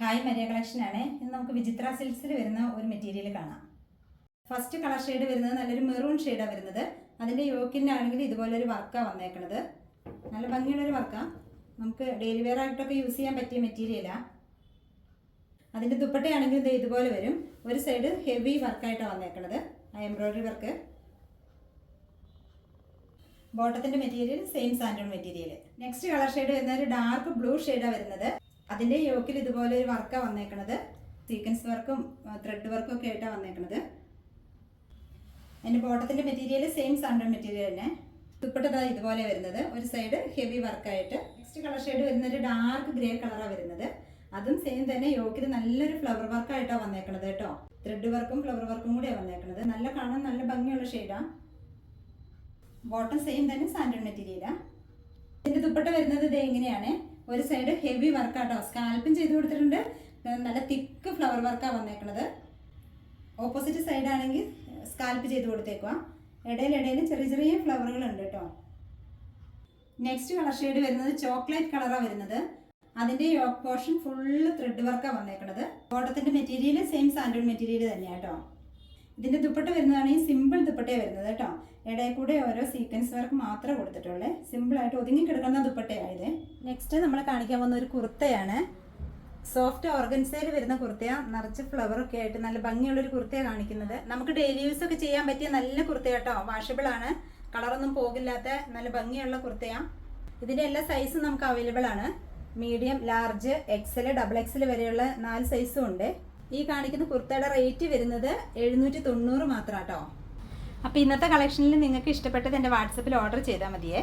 Hi Maria കളക്ഷനാണ്. ഇന്ന് നമുക്ക് വിചിത്ര സിൽക്സിൽ വരുന്ന ഒരു മെറ്റീരിയൽ കാണാം. ഫസ്റ്റ് കളർ ഷെയ്ഡ് വരുന്നത് നല്ലൊരു മെറൂൺ ഷെയ്ഡാണ് വരുന്നത്. അതിൻ്റെ യോക്കിനാണെങ്കിൽ ഇതുപോലൊരു വർക്കാണ് വന്നേക്കുന്നത്. നല്ല ഭംഗിയുള്ളൊരു വർക്കാണ്. നമുക്ക് ഡെയിലി വെയർ ആയിട്ടൊക്കെ യൂസ് ചെയ്യാൻ പറ്റിയ മെറ്റീരിയലാണ്. അതിൻ്റെ ദുപ്പട്ടയാണെങ്കിൽ ഇത് ഇതുപോലെ വരും. ഒരു സൈഡ് ഹെവി വർക്കായിട്ടാണ് വന്നേക്കുന്നത്, എംബ്രോയ്ഡറി വർക്ക്. ബോട്ടത്തിൻ്റെ മെറ്റീരിയൽ സെയിം സാൻഡോൺ മെറ്റീരിയൽ. നെക്സ്റ്റ് കളർ ഷെയ്ഡ് വരുന്നത് ഒരു ഡാർക്ക് ബ്ലൂ ഷെയ്ഡാണ് വരുന്നത്. അതിൻ്റെ യോക്കിൽ ഇതുപോലെ ഒരു വർക്കാണ് വന്നേക്കുന്നത്. സീക്വൻസ് വർക്കും ത്രെഡ് വർക്കും ഒക്കെ ആയിട്ടാണ് വന്നേക്കുന്നത്. അതിൻ്റെ ബോട്ടത്തിൻ്റെ മെറ്റീരിയൽ സെയിം സാൻഡോൺ മെറ്റീരിയൽ തന്നെ. ദുപ്പട്ട ഇതുപോലെ വരുന്നത്, ഒരു സൈഡ് ഹെവി വർക്കായിട്ട്. നെക്സ്റ്റ് കളർ ഷെയ്ഡ് വരുന്നത് ഒരു ഡാർക്ക് ഗ്രേ കളറാണ് വരുന്നത്. അതും സെയിം തന്നെ, യോക്കിൽ നല്ലൊരു ഫ്ലവർ വർക്കായിട്ടാണ് വന്നേക്കുന്നത് കേട്ടോ. ത്രെഡ് വർക്കും ഫ്ലവർ വർക്കും കൂടിയാണ് വന്നേക്കുന്നത്. നല്ല കാണാൻ നല്ല ഭംഗിയുള്ള ഷെയ്ഡാണ്. ബോട്ടം സെയിം തന്നെ സാൻഡോൺ മെറ്റീരിയലാണ്. ഇതിൻ്റെ ദുപ്പട്ട വരുന്നത് ഇത് എങ്ങനെയാണ്, ഒരു സൈഡ് ഹെവി വർക്കാട്ടോ, സ്കാൽപ്പും ചെയ്ത് കൊടുത്തിട്ടുണ്ട്. നല്ല തിക്ക് ഫ്ലവർ വർക്കാണ് വന്നേക്കുന്നത്. ഓപ്പോസിറ്റ് സൈഡാണെങ്കിൽ സ്കാൽപ്പ് ചെയ്ത് കൊടുത്തേക്കുക. ഇടയിൽ ചെറിയ ചെറിയ ഫ്ലവറുകളുണ്ട് കേട്ടോ. നെക്സ്റ്റ് കളർ ഷെയ്ഡ് വരുന്നത് ചോക്ലേറ്റ് കളറാണ് വരുന്നത്. അതിൻ്റെ യോക്ക് പോർഷൻ ഫുള്ള് ത്രെഡ് വർക്കാണ് വന്നേക്കുന്നത്. ബോട്ടത്തിൻ്റെ മെറ്റീരിയൽ സെയിം സാൻഡോൺ മെറ്റീരിയൽ തന്നെയാണ് കേട്ടോ. ഇതിൻ്റെ ദുപ്പട്ട വരുന്നതാണെങ്കിൽ സിമ്പിൾ ദുപ്പട്ടയാണ് വരുന്നത് കേട്ടോ. ഇടയിൽ കൂടെ ഓരോ സീക്വൻസ് വർക്ക് മാത്രമേ കൊടുത്തിട്ടുള്ളൂ. സിമ്പിളായിട്ട് ഒതുങ്ങി കിടക്കുന്ന ദുപ്പട്ടയായത്. നെക്സ്റ്റ് നമ്മൾ കാണിക്കാൻ പോകുന്ന ഒരു കുർത്തയാണ്. സോഫ്റ്റ് ഓർഗൻസയിൽ വരുന്ന കുർത്തയാണ്. നിറച്ച് ഫ്ലവറൊക്കെ ആയിട്ട് നല്ല ഭംഗിയുള്ളൊരു കുർത്തയാണ് കാണിക്കുന്നത്. നമുക്ക് ഡെയിലി യൂസ് ഒക്കെ ചെയ്യാൻ പറ്റിയ നല്ല കുർത്ത കേട്ടോ. വാഷബിൾ ആണ്, കളറൊന്നും പോകില്ലാത്ത നല്ല ഭംഗിയുള്ള കുർത്തയാണ്. ഇതിൻ്റെ എല്ലാ സൈസും നമുക്ക് അവൈലബിൾ ആണ്. Medium, large, XL, double XL വരെയുള്ള 4 സൈസും ഉണ്ട്. ഈ കാണിക്കുന്ന കുർത്തയുടെ റേറ്റ് വരുന്നത് 790 മാത്രം കേട്ടോ. അപ്പോൾ ഇന്നത്തെ കളക്ഷനിൽ നിങ്ങൾക്ക് ഇഷ്ടപ്പെട്ടത് എൻ്റെ വാട്സപ്പിൽ ഓർഡർ ചെയ്താൽ മതിയേ.